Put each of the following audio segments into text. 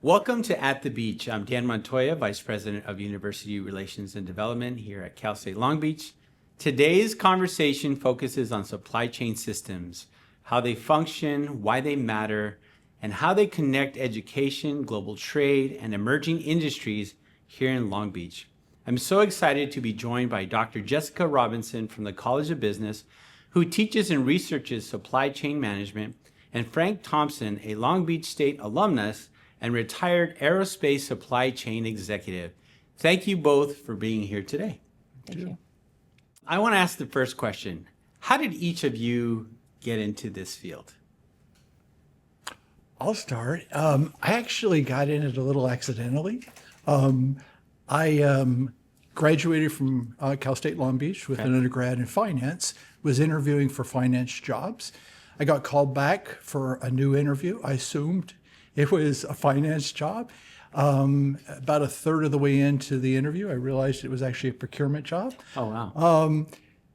Welcome to At the Beach. I'm Dan Montoya, Vice President of University Relations and Development here at Cal State Long Beach. Today's conversation focuses on supply chain systems, how they function, why they matter, and how they connect education, global trade, and emerging industries here in Long Beach. I'm so excited to be joined by Dr. Jessica Robinson from the College of Business, who teaches and researches supply chain management, and Frank Thompson, a Long Beach State alumnus and retired aerospace supply chain executive. Thank you both for being here today. Thank you. I want to ask the first question. How did each of you get into this field? I'll start. I actually got in it a little accidentally. I graduated from Cal State Long Beach with an undergrad in finance, was interviewing for finance jobs. I got called back for a new interview. I assumed it was a finance job. About a third of the way into the interview, I realized it was actually a procurement job. Oh, wow.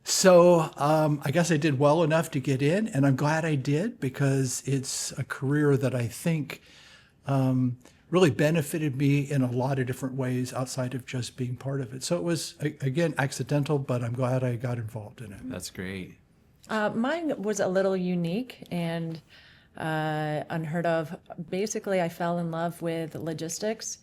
So I guess I did well enough to get in, and I'm glad I did because it's a career that I think really benefited me in a lot of different ways outside of just being part of it. So it was, again, accidental, but I'm glad I got involved in it. That's great. Mine was a little unique and unheard of. Basically, I fell in love with logistics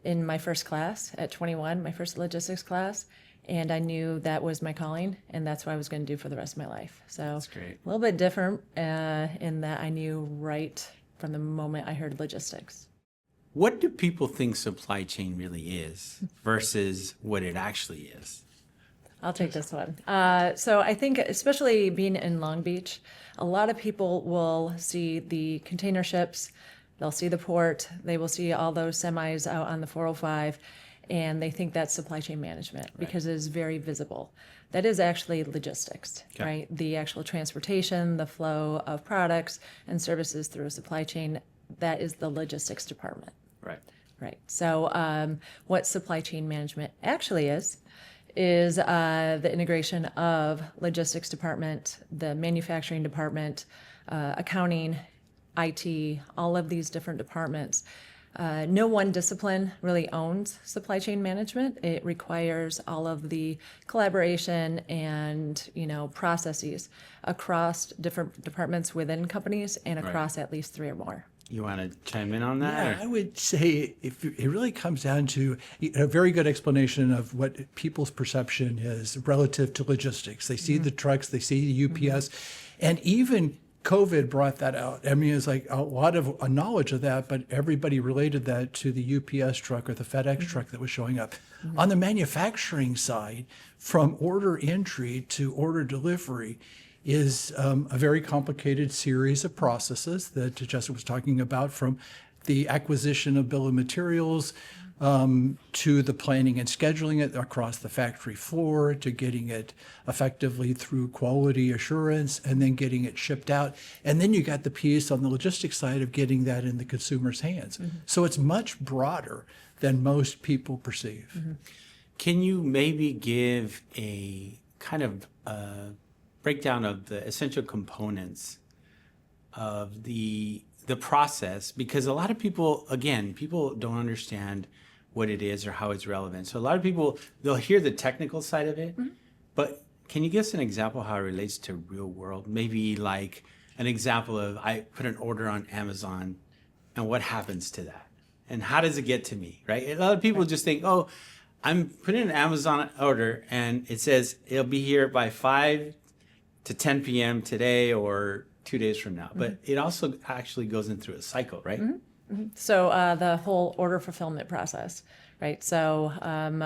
in my first class at 21, my first logistics class. And I knew that was my calling, and that's what I was going to do for the rest of my life. So That's great. a little bit different in that I knew right from the moment I heard logistics. What do people think supply chain really is versus what it actually is? I'll take this one. So I think, especially being in Long Beach, a lot of people will see the container ships, they'll see the port, they will see all those semis out on the 405, and they think that's supply chain management because it is very visible. That is actually logistics, right? The actual transportation, the flow of products and services through a supply chain, that is the logistics department. Right. Right. So what supply chain management actually is the integration of logistics department, the manufacturing department, accounting, IT, all of these different departments. No one discipline really owns supply chain management. It requires all of the collaboration and, processes across different departments within companies and across at least three or more. You want to chime in on that? Yeah, I would say if it really comes down to a very good explanation of what people's perception is relative to logistics. They see the trucks, they see the UPS, and even COVID brought that out. I mean, it's like a lot of knowledge of that, but everybody related that to the UPS truck or the FedEx truck that was showing up. On the manufacturing side, from order entry to order delivery, is a very complicated series of processes that Jessica was talking about, from the acquisition of bill of materials to the planning and scheduling it across the factory floor, to getting it effectively through quality assurance, and then getting it shipped out. And then you got the piece on the logistics side of getting that in the consumer's hands. So it's much broader than most people perceive. Can you maybe give a kind of breakdown of the essential components of the process? Because a lot of people, again, people don't understand what it is or how it's relevant. So a lot of people, they'll hear the technical side of it, but can you give us an example how it relates to real world? Maybe like an example of I put an order on Amazon and what happens to that? And how does it get to me, right? A lot of people just think, oh, I'm putting an Amazon order and it says it'll be here by 5 to 10 p.m. today or 2 days from now. But it also actually goes in through a cycle, right? So the whole order fulfillment process, right? So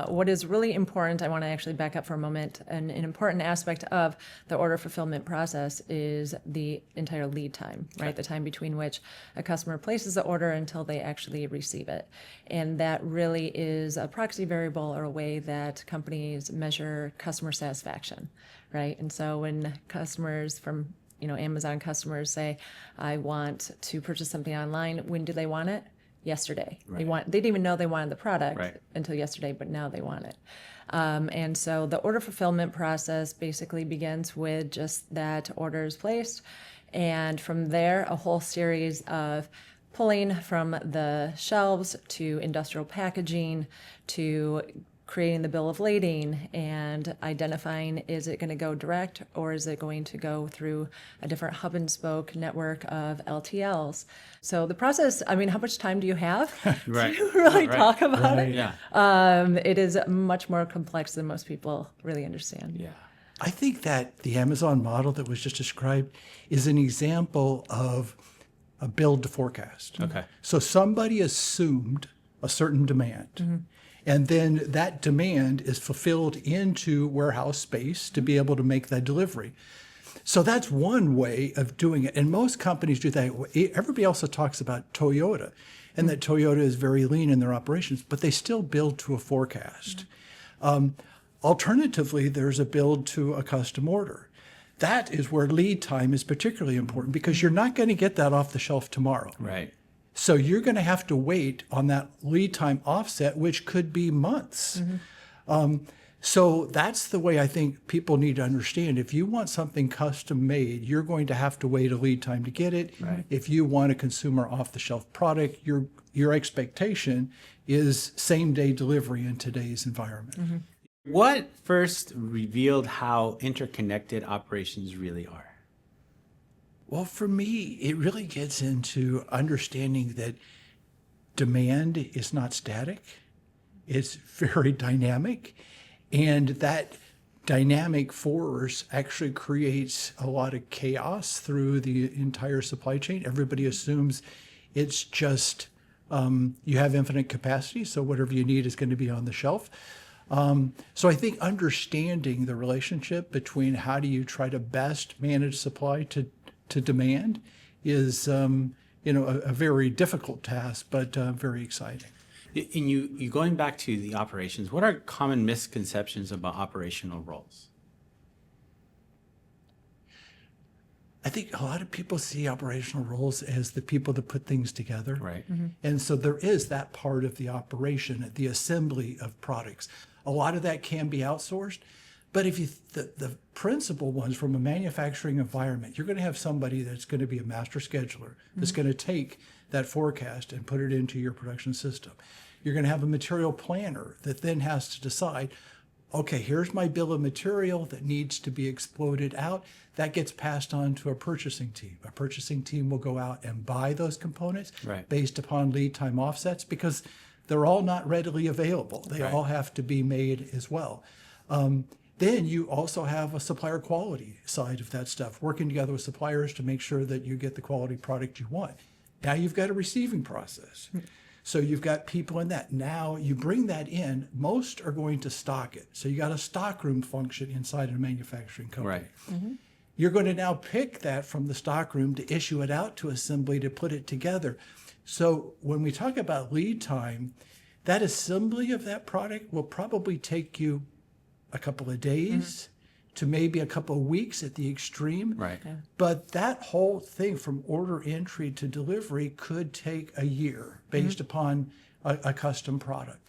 what is really important, I want to actually back up for a moment, and an important aspect of the order fulfillment process is the entire lead time, right? The time between which a customer places the order until they actually receive it. And that really is a proxy variable or a way that companies measure customer satisfaction, right? And so when customers from Amazon customers say, I want to purchase something online. When do they want it? Yesterday. They didn't even know they wanted the product until yesterday, but now they want it. And so the order fulfillment process basically begins with just that order is placed. And from there, a whole series of pulling from the shelves to industrial packaging to creating the bill of lading and identifying, is it going to go direct or is it going to go through a different hub and spoke network of LTLs? So the process, I mean, how much time do you have Right. to really Right. talk about it? Yeah. It is much more complex than most people really understand. Yeah. I think that the Amazon model that was just described is an example of a build to forecast. Okay. So somebody assumed a certain demand. And then that demand is fulfilled into warehouse space to be able to make that delivery. So that's one way of doing it. And most companies do that. Everybody also talks about Toyota and that Toyota is very lean in their operations, but they still build to a forecast. Alternatively, there's a build to a custom order. That is where lead time is particularly important because you're not going to get that off the shelf tomorrow. Right. So you're going to have to wait on that lead time offset, which could be months. So that's the way I think people need to understand. If you want something custom made, you're going to have to wait a lead time to get it. Right. If you want a consumer off the shelf product, your expectation is same day delivery in today's environment. What first revealed how interconnected operations really are? Well, for me, it really gets into understanding that demand is not static. It's very dynamic. And that dynamic force actually creates a lot of chaos through the entire supply chain. Everybody assumes it's just you have infinite capacity, so whatever you need is going to be on the shelf. So I think understanding the relationship between how do you try to best manage supply to demand is a very difficult task, but very exciting. And you going back to the operations, what are common misconceptions about operational roles? I think a lot of people see operational roles as the people that put things together. Right. And so there is that part of the operation, the assembly of products. A lot of that can be outsourced. But if the principal ones from a manufacturing environment, you're going to have somebody that's going to be a master scheduler that's going to take that forecast and put it into your production system. You're going to have a material planner that then has to decide, okay, here's my bill of material that needs to be exploded out. That gets passed on to a purchasing team. A purchasing team will go out and buy those components Right. based upon lead time offsets because they're all not readily available. They Right. all have to be made as well. Then you also have a supplier quality side of that stuff, working together with suppliers to make sure that you get the quality product you want. Now you've got a receiving process. So you've got people in that. Now you bring that in, most are going to stock it. So you got a stockroom function inside of a manufacturing company. Right. You're going to now pick that from the stockroom to issue it out to assembly to put it together. So when we talk about lead time, that assembly of that product will probably take you a couple of days to maybe a couple of weeks at the extreme. Right. But that whole thing from order entry to delivery could take a year based upon a custom product.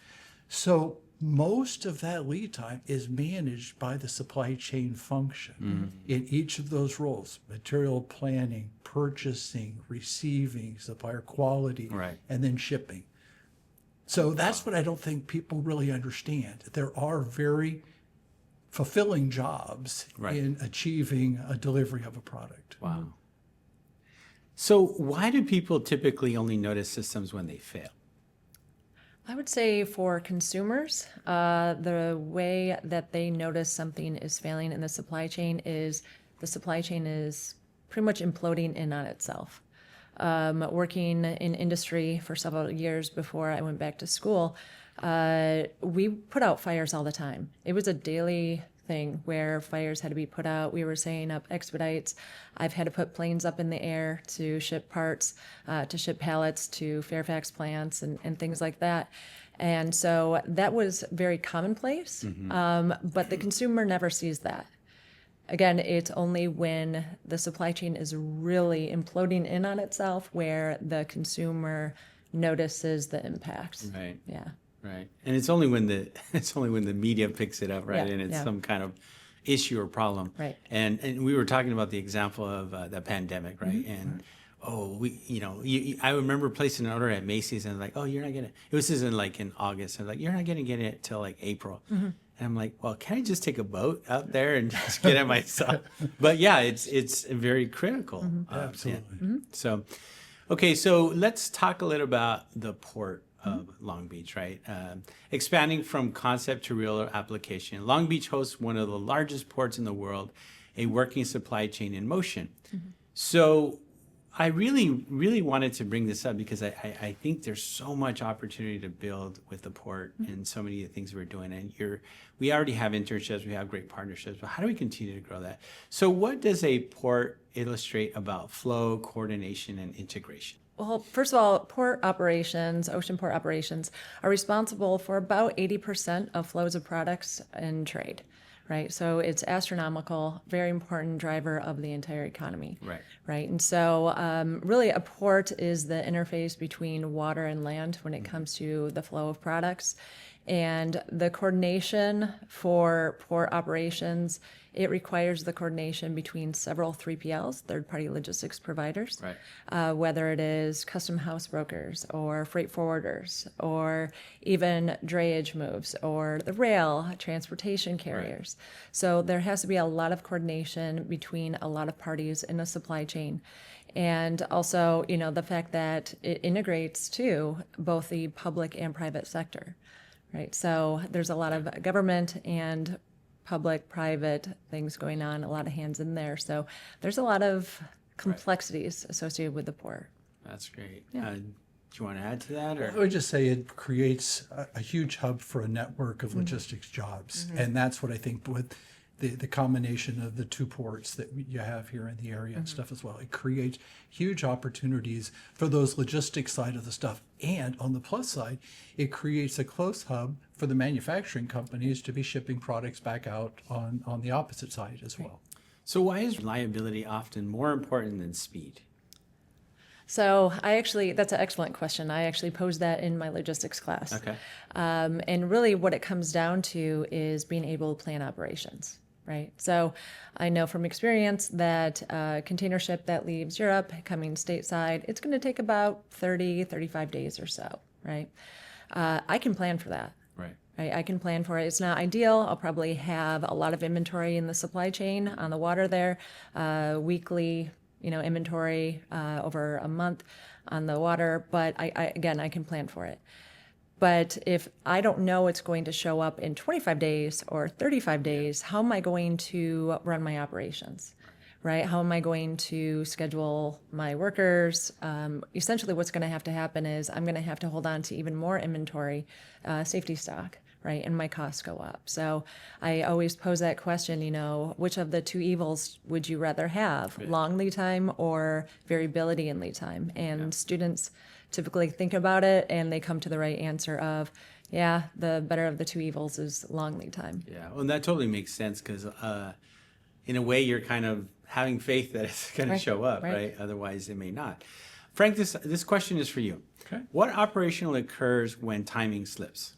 So most of that lead time is managed by the supply chain function in each of those roles: material planning, purchasing, receiving, supplier quality, Right. and then shipping. So that's what I don't think people really understand. There are very fulfilling jobs Right. in achieving a delivery of a product. Wow. So why do people typically only notice systems when they fail? I would say for consumers, the way that they notice something is failing in the supply chain is the supply chain is pretty much imploding in on itself. Working in industry for several years before I went back to school, we put out fires all the time. It was a daily thing where fires had to be put out. We were setting up expedites. I've had to put planes up in the air to ship parts, to ship pallets to Fairfax plants and things like that. And so that was very commonplace, but the consumer never sees that. Again, it's only when the supply chain is really imploding in on itself where the consumer notices the impact. Right. Yeah. Right. And it's only when the media picks it up, right? Yeah, And it's yeah. some kind of issue or problem. Right. And we were talking about the example of the pandemic, right? And oh, I remember placing an order at Macy's and like, oh, you're not gonna. It was in like in August. And like, you're not gonna get it till like April. And I'm like, well, can I just take a boat out there and just get it myself? But yeah, it's very critical. Absolutely. So, okay, so let's talk a little about the port of Long Beach, right? Expanding from concept to real application. Long Beach hosts one of the largest ports in the world, a working supply chain in motion. So I really, really wanted to bring this up because I think there's so much opportunity to build with the port and so many of the things we're doing. And we already have internships, we have great partnerships, but how do we continue to grow that? So what does a port illustrate about flow, coordination, and integration? Well, first of all, port operations, ocean port operations, are responsible for about 80% of flows of products in trade, right? So it's astronomical, very important driver of the entire economy. Right. Right. And so really a port is the interface between water and land when it comes to the flow of products. And the coordination for port operations, it requires the coordination between several 3PLs, third-party logistics providers, Right. whether it is custom house brokers or freight forwarders or even drayage moves or the rail transportation carriers. So there has to be a lot of coordination between a lot of parties in a supply chain. And also, the fact that it integrates to both the public and private sector. Right. So there's a lot of government and public, private things going on, a lot of hands in there. So there's a lot of complexities associated with the port. That's great. Do you want to add to that? I Or would just say it creates a huge hub for a network of logistics jobs. And that's what I think with the combination of the two ports that you have here in the area and stuff as well. It creates huge opportunities for those logistics side of the stuff. And on the plus side, it creates a close hub for the manufacturing companies to be shipping products back out on the opposite side as well. So why is reliability often more important than speed? So that's an excellent question. I actually posed that in my logistics class. Okay. And really what it comes down to is being able to plan operations. Right. So I know from experience that a container ship that leaves Europe coming stateside, it's going to take about 30, 35 days or so. Right. I can plan for that. Right. Right. I can plan for it. It's not ideal. I'll probably have a lot of inventory in the supply chain on the water there, weekly, inventory over a month on the water. But I can plan for it. But if I don't know it's going to show up in 25 days or 35 days, how am I going to run my operations, right? How am I going to schedule my workers? Essentially, what's going to happen is I'm going to have to hold on to even more inventory, safety stock, right? And my costs go up. So I always pose that question, which of the two evils would you rather have, long lead time or variability in lead time? And students typically think about it and they come to the right answer of, the better of the two evils is long lead time. Yeah, well, that totally makes sense because in a way you're kind of having faith that it's going to show up, right? Otherwise it may not. Frank, this question is for you. Okay. What operational occurs when timing slips?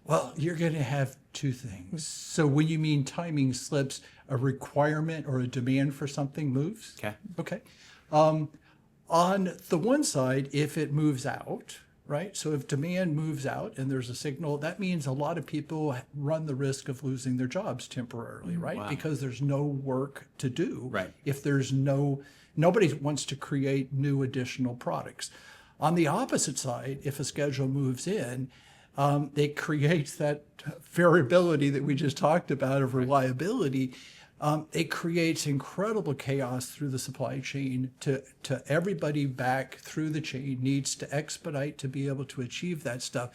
Well, you're going to have two things. So when you mean timing slips, a requirement or a demand for something moves. Okay. Okay. On the one side, if it moves out, right? So if demand moves out and there's a signal, that means a lot of people run the risk of losing their jobs temporarily, right? Wow. Because there's no work to do. Right. If there's nobody wants to create new additional products. On the opposite side, if a schedule moves in, it creates that variability that we just talked about of reliability. It creates incredible chaos through the supply chain to everybody back through the chain needs to expedite to be able to achieve that stuff.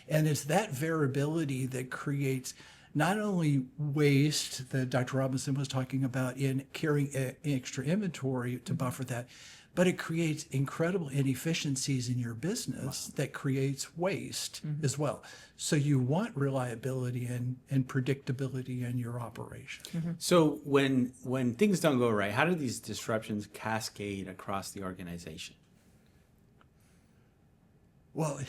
And it's that variability that creates not only waste that Dr. Robinson was talking about in carrying extra inventory to buffer that, but it creates incredible inefficiencies in your business that creates waste as well. So you want reliability and predictability in your operation. So when things don't go right, how do these disruptions cascade across the organization? Well,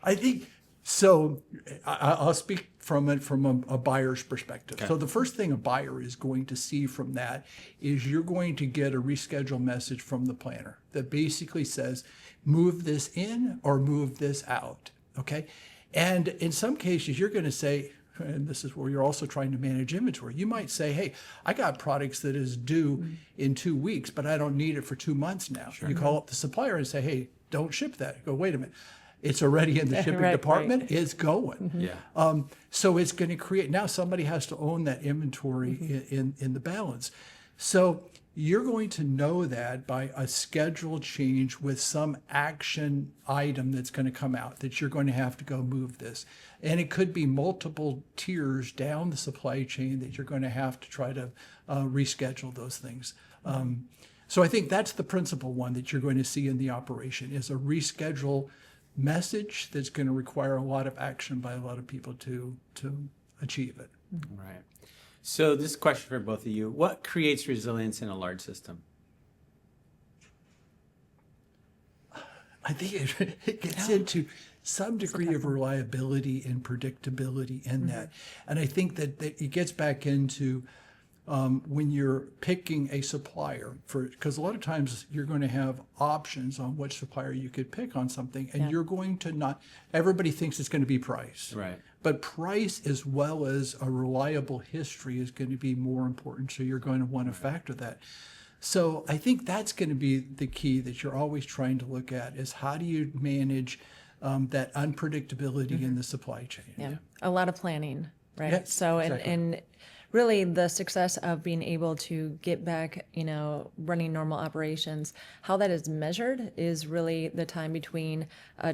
I think So I'll speak from a buyer's perspective. So the first thing a buyer is going to see from that is you're going to get a reschedule message from the planner that basically says, move this in or move this out. Okay. And in some cases, you're going to say, and this is where you're also trying to manage inventory. You might say, hey, I got products that is due in 2 weeks, but I don't need it for 2 months now. You call up the supplier and say, hey, don't ship that. Go, wait a minute. It's already in the shipping Right, department. right. It's going. Yeah. So it's going to create, now somebody has to own that inventory in the balance. So you're going to know that by a schedule change with some action item that's going to come out, that you're going to have to go move this. And it could be multiple tiers down the supply chain that you're going to have to try to reschedule those things. So I think that's the principal one that you're going to see in the operation is a reschedule message that's going to require a lot of action by a lot of people to achieve it. Right. So this question for both of you: what creates resilience in a large system? I think it gets into some degree of reliability and predictability in that. And I think that it gets back into when you're picking a supplier because a lot of times you're going to have options on which supplier you could pick on something, and you're going to not, everybody thinks it's going to be price. Right. But price as well as a reliable history is going to be more important. So you're going to want to factor that. So I think that's going to be the key that you're always trying to look at is how do you manage that unpredictability in the supply chain. Yeah, a lot of planning, right? Yeah, So, exactly. and really the success of being able to get back, running normal operations, how that is measured is really the time between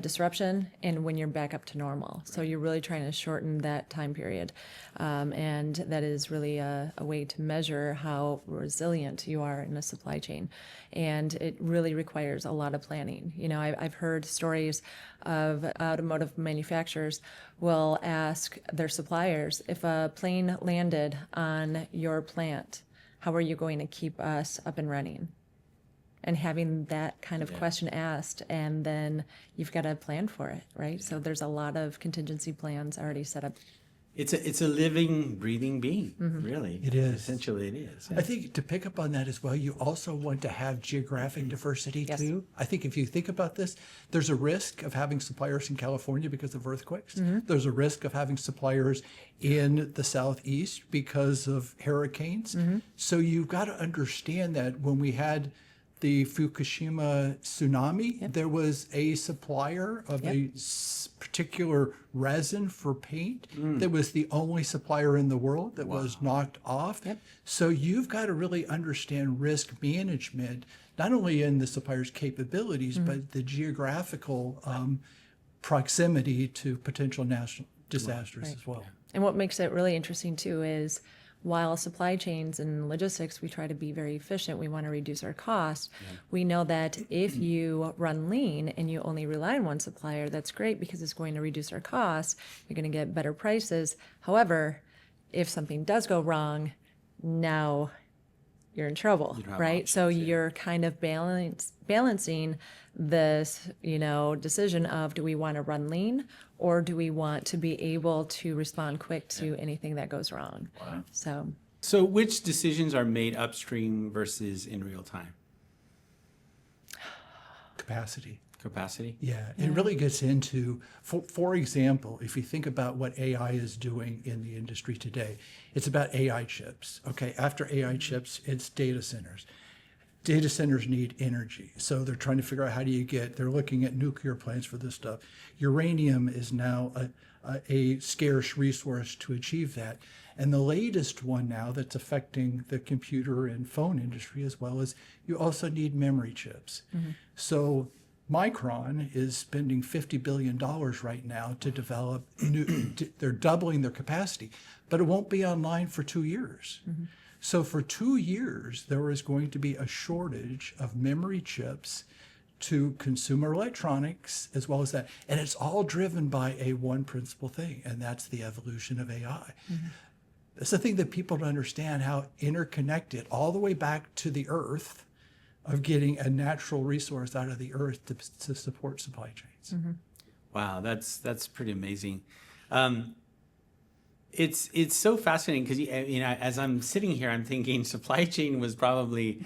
disruption and when you're back up to normal. So you're really trying to shorten that time period. And that is really a way to measure how resilient you are in a supply chain. And it really requires a lot of planning. I've heard stories of automotive manufacturers will ask their suppliers, if a plane landed on your plant, how are you going to keep us up and running? And having that kind of question asked, and then you've got to plan for it, right? So there's a lot of contingency plans already set up. It's a living, breathing being, really. It is. Essentially, it is. I think to pick up on that as well, you also want to have geographic diversity Yes. too. I think if you think about this, there's a risk of having suppliers in California because of earthquakes. There's a risk of having suppliers in the Southeast because of hurricanes. So you've got to understand that when we had the Fukushima tsunami, there was a supplier of a particular resin for paint that was the only supplier in the world that was knocked off. So you've got to really understand risk management, not only in the supplier's capabilities, but the geographical proximity to potential national disasters as well. And what makes it really interesting too is while supply chains and logistics, we try to be very efficient, we want to reduce our costs. We know that if you run lean and you only rely on one supplier, that's great because it's going to reduce our costs. You're going to get better prices. However, if something does go wrong, now you're in trouble, have right? So options, yeah. you're kind of balancing this, decision of do we want to run lean or do we want to be able to respond quick to anything that goes wrong? Wow. So which decisions are made upstream versus in real time? Capacity. Capacity? Yeah, it really gets into, for example, if you think about what AI is doing in the industry today, it's about AI chips. Okay, after AI chips, it's data centers. Data centers need energy, so they're trying to figure out how do you they're looking at nuclear plants for this stuff. Uranium is now a scarce resource to achieve that. And the latest one now that's affecting the computer and phone industry as well is you also need memory chips. So Micron is spending $50 billion right now to develop they're doubling their capacity, but it won't be online for 2 years. So for 2 years, there is going to be a shortage of memory chips to consumer electronics as well as that. And it's all driven by one principal thing, and that's the evolution of AI. That's the thing that people don't understand, how interconnected all the way back to the earth of getting a natural resource out of the earth to support supply chains. Wow, that's pretty amazing. It's so fascinating because as I'm sitting here, I'm thinking supply chain was probably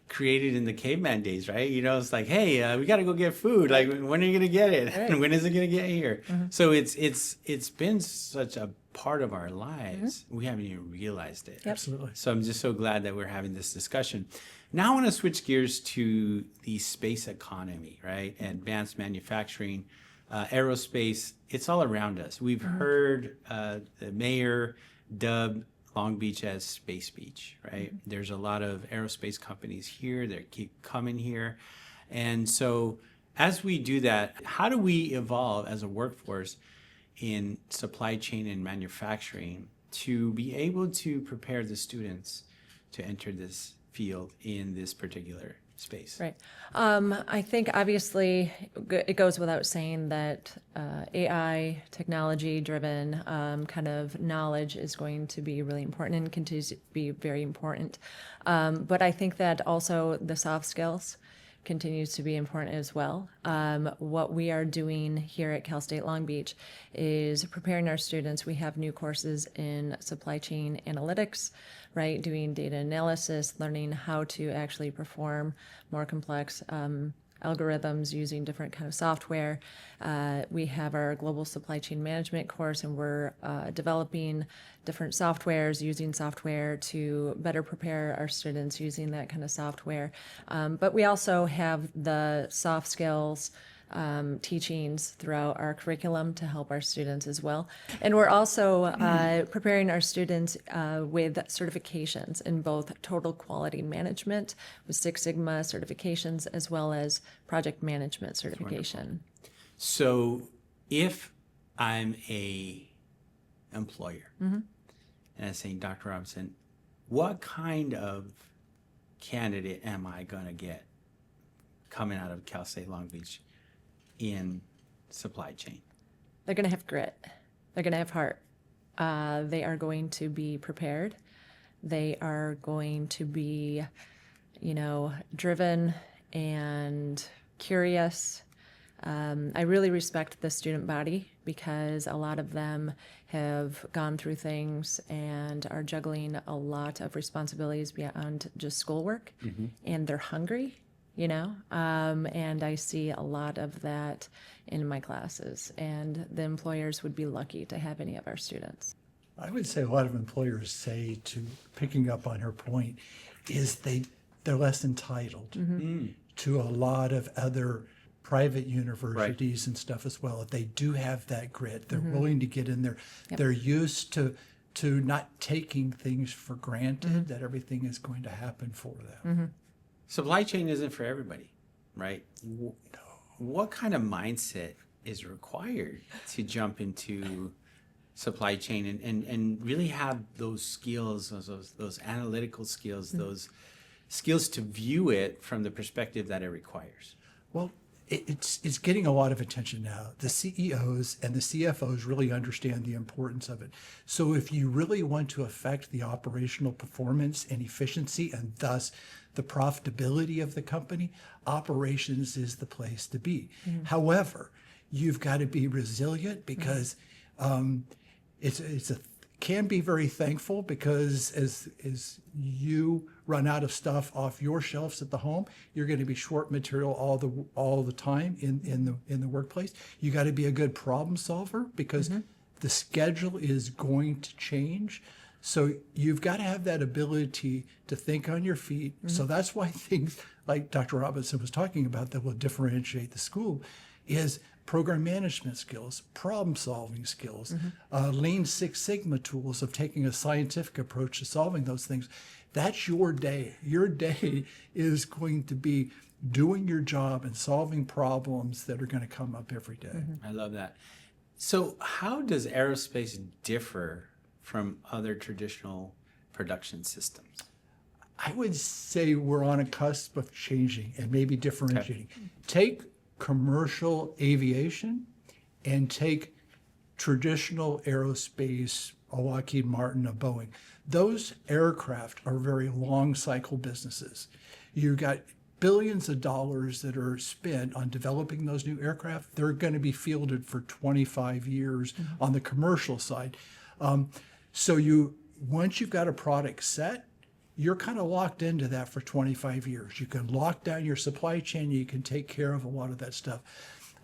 created in the caveman days, right? It's like, hey, we got to go get food. Like, when are you gonna get it? Right. And when is it gonna get here? So it's been such a part of our lives. We haven't even realized it. Absolutely. So I'm just so glad that we're having this discussion. Now I want to switch gears to the space economy, right? Advanced manufacturing, aerospace, it's all around us. We've heard the mayor dub Long Beach as Space Beach, right? There's a lot of aerospace companies here that keep coming here. And so as we do that, how do we evolve as a workforce in supply chain and manufacturing to be able to prepare the students to enter this field in this particular space? Right. I think obviously it goes without saying that AI, technology driven kind of knowledge is going to be really important and continues to be very important. But I think that also the soft skills continues to be important as well. What we are doing here at Cal State Long Beach is preparing our students. We have new courses in supply chain analytics, right? Doing data analysis, learning how to actually perform more complex algorithms using different kind of software. We have our global supply chain management course, and we're developing different softwares, using software to better prepare our students using that kind of software. But we also have the soft skills teachings throughout our curriculum to help our students as well. And we're also preparing our students with certifications in both total quality management with Six Sigma certifications as well as project management certification. So if I'm a employer and I'm saying, Dr. Robinson, what kind of candidate am I going to get coming out of Cal State Long Beach in supply chain? They're going to have grit. They're going to have heart. They are going to be prepared. They are going to be, driven and curious. I really respect the student body because a lot of them have gone through things and are juggling a lot of responsibilities beyond just schoolwork, and they're hungry. And I see a lot of that in my classes, and the employers would be lucky to have any of our students. I would say a lot of employers say, to picking up on her point, is they're less entitled to a lot of other private universities and stuff as well. If they do have that grit, they're willing to get in there. Yep. They're used to not taking things for granted, that everything is going to happen for them. Supply chain isn't for everybody, right? What kind of mindset is required to jump into supply chain and really have those skills, those analytical skills, those skills to view it from the perspective that it requires? Well, it's getting a lot of attention now. The CEOs and the CFOs really understand the importance of it. So if you really want to affect the operational performance and efficiency and thus the profitability of the company, operations is the place to be. However, you've got to be resilient because can be very thankful, because as you run out of stuff off your shelves at the home, you're going to be short material all the time in the workplace. You got to be a good problem solver because the schedule is going to change. So you've got to have that ability to think on your feet. So that's why things like Dr. Robinson was talking about that will differentiate the school is program management skills, problem solving skills, Lean Six Sigma tools of taking a scientific approach to solving those things. That's your day. Your day is going to be doing your job and solving problems that are going to come up every day. I love that. So how does aerospace differ from other traditional production systems? I would say we're on a cusp of changing and maybe differentiating. Take commercial aviation and take traditional aerospace, a Lockheed Martin, a Boeing. Those aircraft are very long cycle businesses. You got billions of dollars that are spent on developing those new aircraft, they're going to be fielded for 25 years on the commercial side. So once you've got a product set, you're kind of locked into that for 25 years. You can lock down your supply chain. You can take care of a lot of that stuff.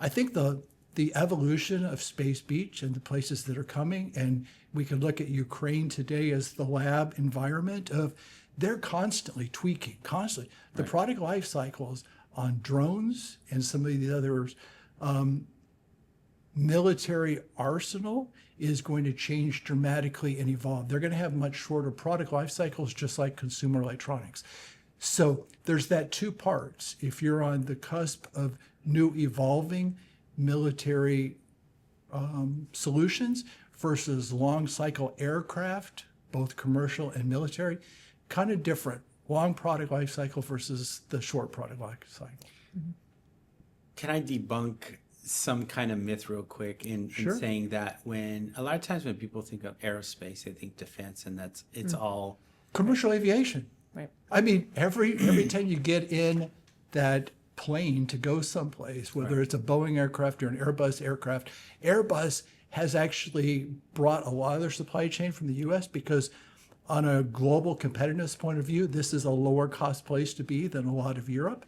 I think the evolution of Space Beach and the places that are coming, and we can look at Ukraine today as the lab environment of, they're constantly tweaking, constantly. The product life cycles on drones and some of the others, military arsenal is going to change dramatically and evolve. They're going to have much shorter product life cycles, just like consumer electronics. So there's that two parts. If you're on the cusp of new evolving military solutions versus long cycle aircraft, both commercial and military, kind of different. Long product life cycle versus the short product life cycle. Can I debunk some kind of myth real quick in Sure. saying that when a lot of times when people think of aerospace, they think defense, and it's all Commercial aviation. Right. I mean, every time you get in that plane to go someplace, whether it's a Boeing aircraft or an Airbus aircraft, Airbus has actually brought a lot of their supply chain from the U.S. because on a global competitiveness point of view, this is a lower cost place to be than a lot of Europe.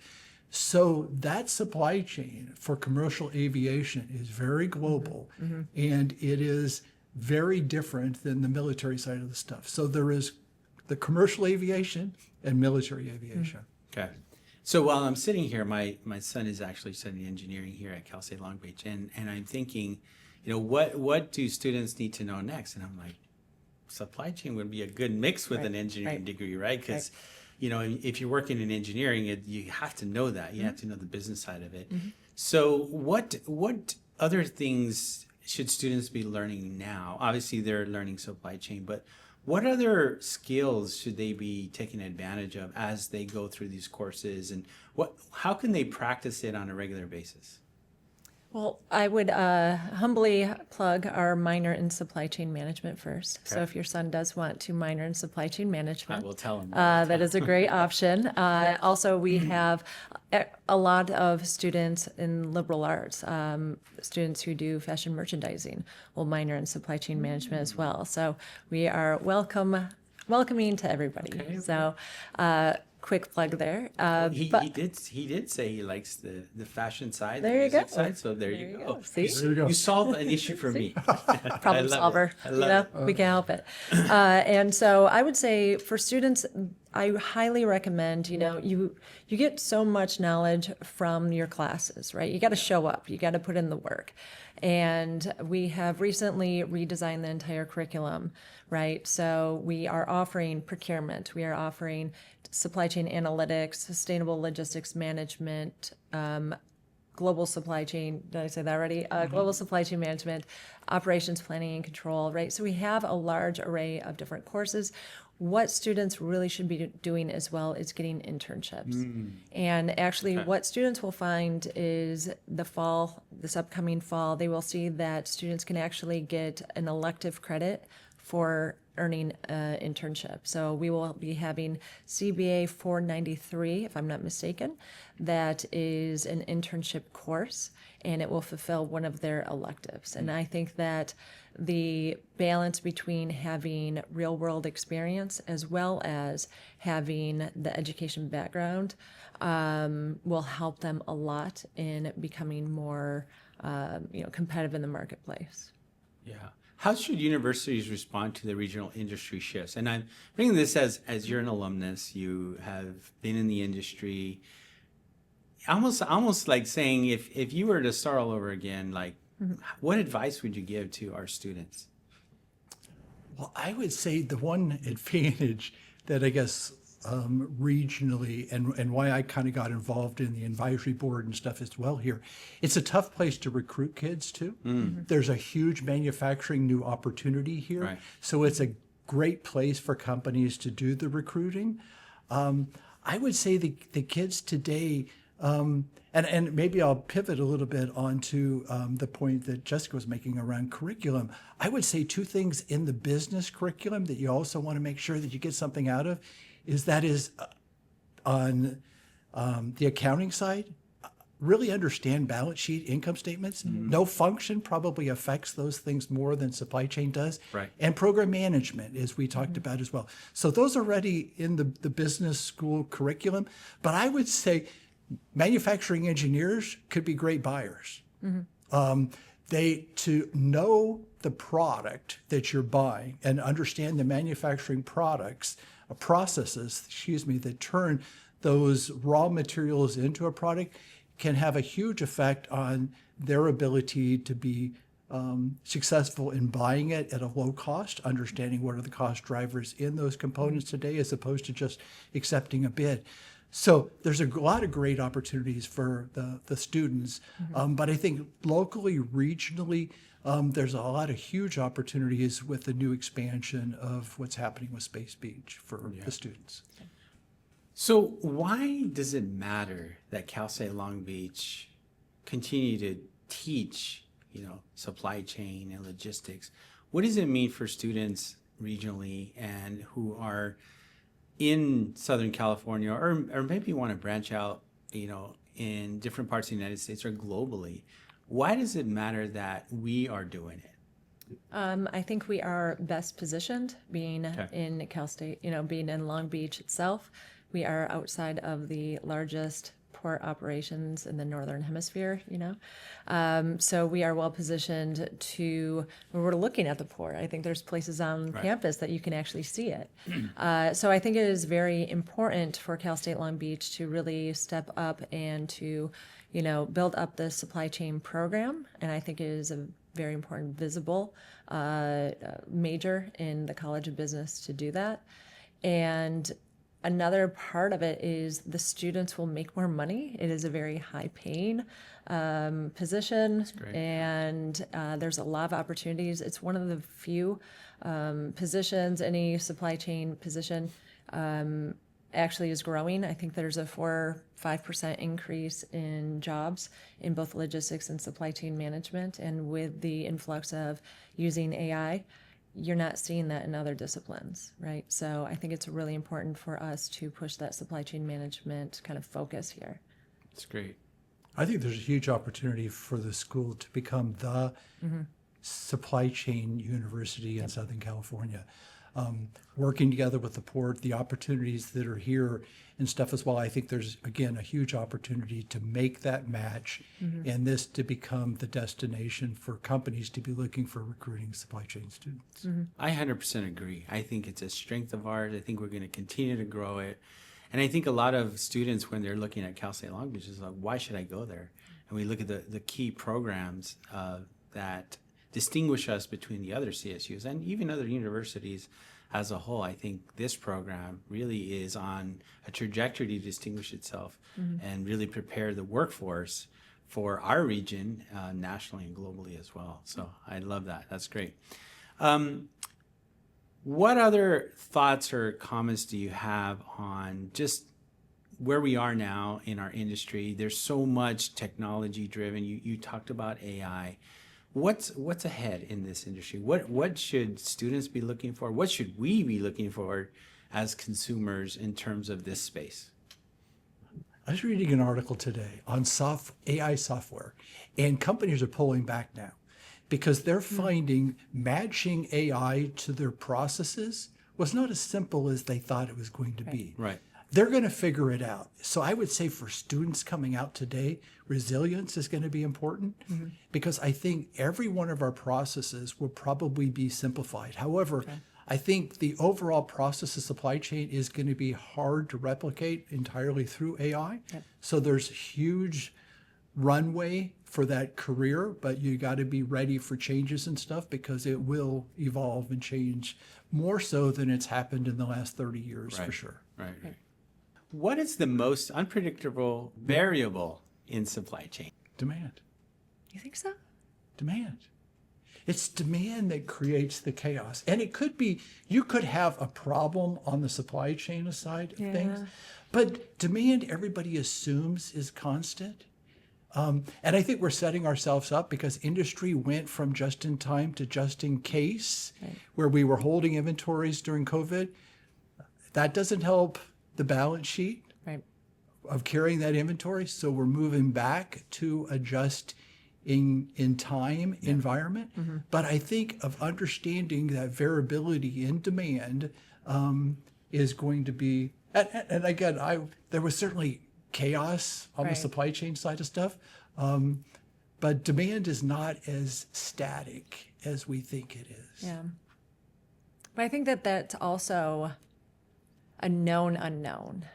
So that supply chain for commercial aviation is very global, and it is very different than the military side of the stuff. So there is the commercial aviation and military aviation. okay. So while I'm sitting here, my son is actually studying engineering here at Cal State Long Beach, and I'm thinking, what do students need to know next? And I'm like, supply chain would be a good mix with an engineering degree, right? Because if you're working in engineering, you have to know that. You have to know the business side of it. So what other things should students be learning now? Obviously, they're learning supply chain, but what other skills should they be taking advantage of as they go through these courses, and how can they practice it on a regular basis? Well, I would humbly plug our minor in supply chain management first. So if your son does want to minor in supply chain I management, will tell them. that is a great option. Also, we have a lot of students in liberal arts, students who do fashion merchandising will minor in supply chain management as well. So we are welcoming to everybody. Okay. So quick plug there. He but did say he likes the fashion side, There the you music go. side. So there you go. See? There you go. You solved an issue for me. Problem love solver. it. I love it. We can help it. And so I would say for students, I highly recommend, you get so much knowledge from your classes, right? You got to show up, you got to put in the work. And we have recently redesigned the entire curriculum, right? So we are offering procurement, we are offering supply chain analytics, sustainable logistics management, global supply chain, did I say that already? Global supply chain management, operations planning and control, right? So we have a large array of different courses. What students really should be doing as well is getting internships. And actually what students will find is this upcoming fall, they will see that students can actually get an elective credit for earning an internship. So we will be having CBA 493, if I'm not mistaken, that is an internship course, and it will fulfill one of their electives. And I think that the balance between having real world experience as well as having the education background will help them a lot in becoming more competitive in the marketplace. Yeah. How should universities respond to the regional industry shifts? And I'm bringing this as you're an alumnus, you have been in the industry. Almost like saying if you were to start all over again, like what advice would you give to our students? Well, I would say the one advantage that I guess regionally and why I kind of got involved in the advisory board and stuff as well here, it's a tough place to recruit kids to. There's a huge manufacturing new opportunity here. Right. So it's a great place for companies to do the recruiting. I would say the kids today, and maybe I'll pivot a little bit onto the point that Jessica was making around curriculum. I would say two things in the business curriculum that you also want to make sure that you get something out of is on The accounting side, really understand balance sheet, income statements. No function probably affects those things more than supply chain does. Right. And program management, as we talked about as well. So those are already in the business school curriculum. But I would say manufacturing engineers could be great buyers. They to know the product that you're buying and understand the manufacturing processes, that turn those raw materials into a product can have a huge effect on their ability to be successful in buying it at a low cost, understanding what are the cost drivers in those components today, as opposed to just accepting a bid. So there's a lot of great opportunities for the students, but I think locally, regionally, there's a lot of huge opportunities with the new expansion of what's happening with Space Beach for the students. So why does it matter that Cal State Long Beach continue to teach, supply chain and logistics? What does it mean for students regionally and who are in Southern California or maybe want to branch out, in different parts of the United States or globally? Why does it matter that we are doing it? I think we are best positioned being Okay. in Cal State, being in Long Beach itself. We are outside of the largest port operations in the Northern Hemisphere, So we are well positioned to, when we're looking at the port, I think there's places on campus that you can actually see it. So I think it is very important for Cal State Long Beach to really step up and to, build up the supply chain program. And I think it is a very important visible major in the College of Business to do that. And another part of it is the students will make more money. It is a very high paying position, great. and there's a lot of opportunities. It's one of the few positions, any supply chain position actually is growing. I think there's a 4-5% increase in jobs in both logistics and supply chain management. And with the influx of using AI, you're not seeing that in other disciplines, right? So I think it's really important for us to push that supply chain management kind of focus here. It's great. I think there's a huge opportunity for the school to become the supply chain university in Southern California. Working together with the port, the opportunities that are here and stuff as well. I think there's, again, a huge opportunity to make that match and this to become the destination for companies to be looking for recruiting supply chain students. I 100% agree. I think it's a strength of ours. I think we're going to continue to grow it. And I think a lot of students, when they're looking at Cal State Long Beach, is like, why should I go there? And we look at the key programs that distinguish us between the other CSUs and even other universities as a whole. I think this program really is on a trajectory to distinguish itself and really prepare the workforce for our region nationally and globally as well. So I love that. That's great. What other thoughts or comments do you have on just where we are now in our industry? There's so much technology driven. You talked about AI. What's ahead in this industry? What should students be looking for? What should we be looking for as consumers in terms of this space? I was reading an article today on AI software, and companies are pulling back now because they're finding matching AI to their processes was not as simple as they thought it was going to be. Right. They're going to figure it out. So I would say for students coming out today, resilience is going to be important because I think every one of our processes will probably be simplified. However, I think the overall process of supply chain is going to be hard to replicate entirely through AI. So there's huge runway for that career, but you got to be ready for changes and stuff because it will evolve and change more so than it's happened in the last 30 years for sure. Right. What is the most unpredictable variable in supply chain? Demand. You think so? Demand. It's demand that creates the chaos. And it could be, you could have a problem on the supply chain side of things, but demand everybody assumes is constant. And I think we're setting ourselves up because industry went from just in time to just in case, where we were holding inventories during COVID. That doesn't help the balance sheet. Right. of carrying that inventory. So we're moving back to a just in time environment. But I think of understanding that variability in demand is going to be, and again, there was certainly chaos on the Right. supply chain side of stuff. But demand is not as static as we think it is. Yeah. But I think that that's also a known unknown.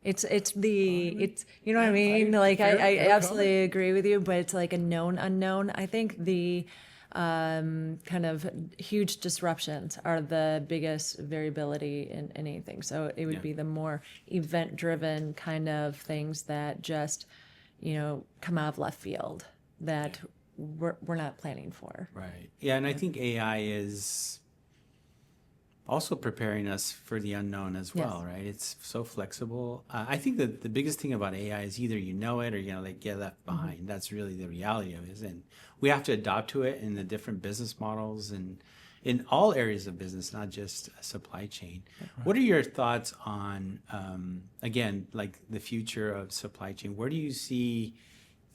It's you know what I mean? Like fair, I fair absolutely agree with you, but it's like a known unknown. I think the kind of huge disruptions are the biggest variability in anything. So it would Yeah. be the more event driven kind of things that just, come out of left field that we're not planning for. Right. Yeah, and I think AI is also preparing us for the unknown as well, Yes. right? It's so flexible. I think that the biggest thing about AI is either you know it or get left behind. That's really the reality of it. And we have to adapt to it in the different business models and in all areas of business, not just supply chain. What are your thoughts on, again, like the future of supply chain? Where do you see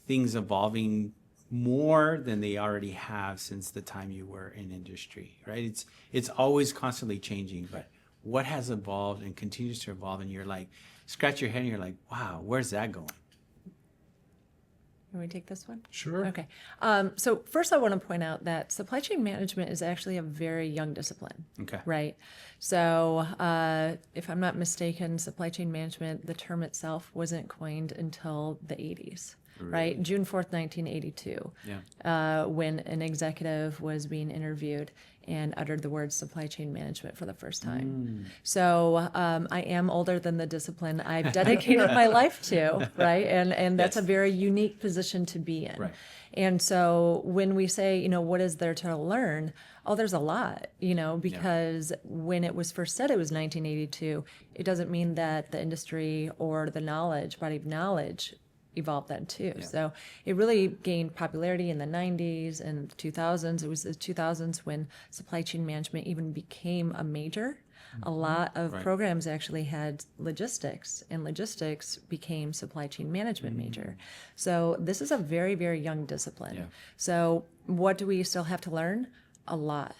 things evolving more than they already have since the time you were in industry, right? It's always constantly changing, but what has evolved and continues to evolve, and you're like, scratch your head and you're like, wow, where's that going? Can we take this one? Sure. Okay. So first I want to point out that supply chain management is actually a very young discipline. Okay. Right. So if I'm not mistaken, supply chain management, the term itself wasn't coined until the 80s. Right? June 4th, 1982, Yeah. when an executive was being interviewed and uttered the word supply chain management for the first time. So I am older than the discipline I've dedicated my life to, right? And that's Yes. a very unique position to be in. Right. And so when we say, what is there to learn? Oh, there's a lot, because when it was first said it was 1982, it doesn't mean that the industry or the body of knowledge evolved then too. Yeah. So it really gained popularity in the 90s and 2000s. It was the 2000s when supply chain management even became a major. A lot of Right. programs actually had logistics, and logistics became supply chain management major. So this is a very, very young discipline. Yeah. So what do we still have to learn? A lot.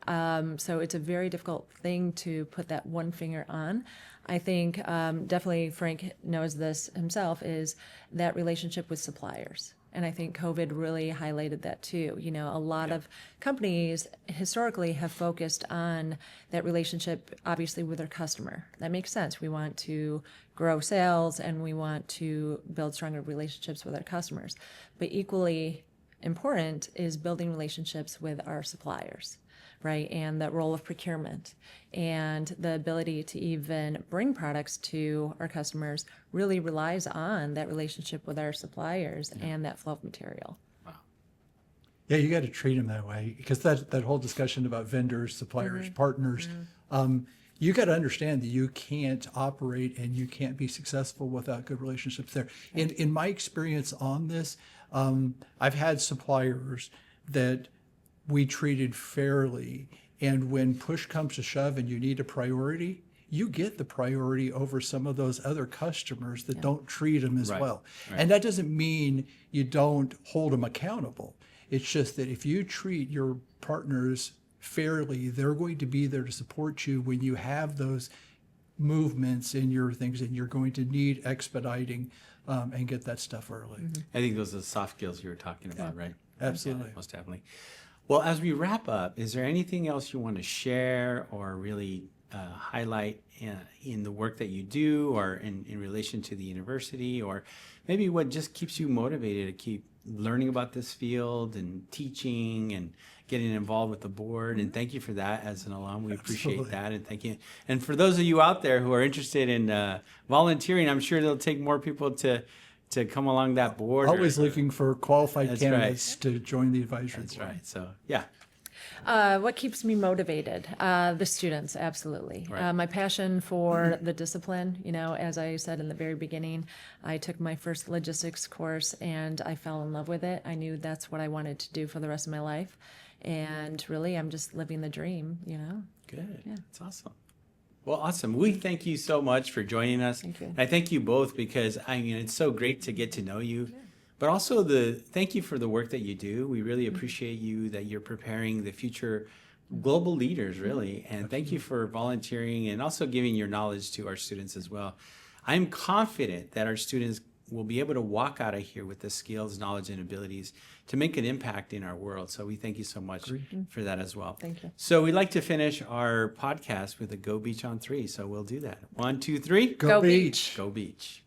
So it's a very difficult thing to put that one finger on. I think definitely Frank knows this himself, is that relationship with suppliers. And I think COVID really highlighted that too. A lot of companies historically have focused on that relationship, obviously, with their customer. That makes sense. We want to grow sales and we want to build stronger relationships with our customers. But equally important is building relationships with our suppliers, right? And that role of procurement and the ability to even bring products to our customers really relies on that relationship with our suppliers and that flow of material. Yeah, you got to treat them that way, because that whole discussion about vendors, suppliers, partners, you got to understand that you can't operate and you can't be successful without good relationships there. In my experience on this, I've had suppliers that we treated fairly, and when push comes to shove and you need a priority, you get the priority over some of those other customers that don't treat them as Right, well. right. And that doesn't mean you don't hold them accountable. It's just that if you treat your partners fairly, they're going to be there to support you when you have those movements in your things, and you're going to need expediting and get that stuff early. I think those are the soft skills you were talking about, right? Absolutely. Yeah, most definitely. Well, as we wrap up, is there anything else you want to share or really highlight in the work that you do, or in relation to the university, or maybe what just keeps you motivated to keep learning about this field and teaching and getting involved with the board? And thank you for that as an alum. We appreciate Absolutely. that. And thank you. And for those of you out there who are interested in volunteering, I'm sure they'll take more people to come along that board. Always looking for qualified That's candidates to join the advisory That's board. right. So, yeah. What keeps me motivated? The students, absolutely. Right. My passion for the discipline, as I said in the very beginning, I took my first logistics course and I fell in love with it. I knew that's what I wanted to do for the rest of my life. And really, I'm just living the dream, Good. Yeah. That's awesome. Well, awesome. We thank you so much for joining us. Thank you. And I thank you both because I mean it's so great to get to know you. But also thank you for the work that you do. We really appreciate you that you're preparing the future global leaders, really. And thank you for volunteering and also giving your knowledge to our students as well. I'm confident that our students will be able to walk out of here with the skills, knowledge, and abilities to make an impact in our world. So we thank you so much for that as well. Thank you. So we'd like to finish our podcast with a Go Beach on 3. So we'll do that. 1, 2, 3. Go Beach. Go Beach.